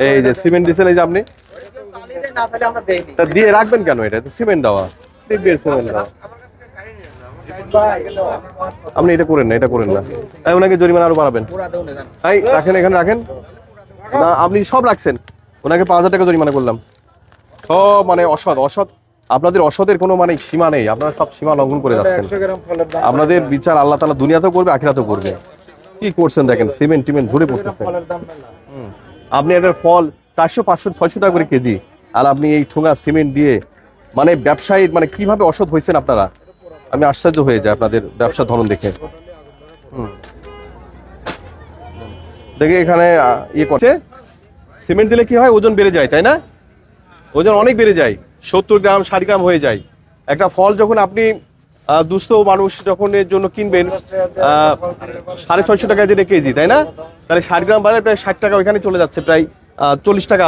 এই যে সিমেন্ট দিচ্ছেন, এই যে আপনি দিয়ে রাখবেন কেন? এটা তো সিমেন্ট দেওয়া, সিমেন্ট দেওয়া। আপনি এটা করেন না, এটা করেন না। তাই ওনাকে জরিমানা আরো বাড়াবেন। তাই রাখেন, এখানে রাখেন না, আপনি সব রাখছেন। ওনাকে 5,000 টাকা জরিমানা করলাম। সব মানে অসৎ, অসৎ। আপনাদের অসতের কোনো মানে সীমা নেই, আপনারা সব সীমা লঙ্ঘন করে যাচ্ছেন। আপনাদের বিচার আল্লাহ তাআলা দুনিয়াতেও করবে, আখিরাতেও করবে। কি করছেন দেখেন, সিমেন্ট টিমেন্ট ঝরে পড়তেছে। আপনি এটার ফল 400, 500, 600 টাকা করে কেজি, আর আপনি এই ঠোঙা সিমেন্ট দিয়ে মানে ব্যবসায়ী মানে কিভাবে অসৎ হয়েছেন আপনারা, আমি আশ্চর্য হয়ে যাই আপনাদের ব্যবসার ধরন দেখে। দেখে এখানে ইয়ে করছে, সিমেন্ট দিলে কি হয়, ওজন বেড়ে যায়, তাই না? ওজন অনেক বেড়ে যায়, 70 গ্রাম 60 গ্রাম হয়ে যায়। একটা ফল যখন আপনি দুস্থ মানুষ যখন এর জন্য কিনবেন 650 টাকা যেটা কেজি, তাই না? তাহলে 60 গ্রাম বাড়লে প্রায় 60 টাকা ওইখানে চলে যাচ্ছে, প্রায় 40 টাকা।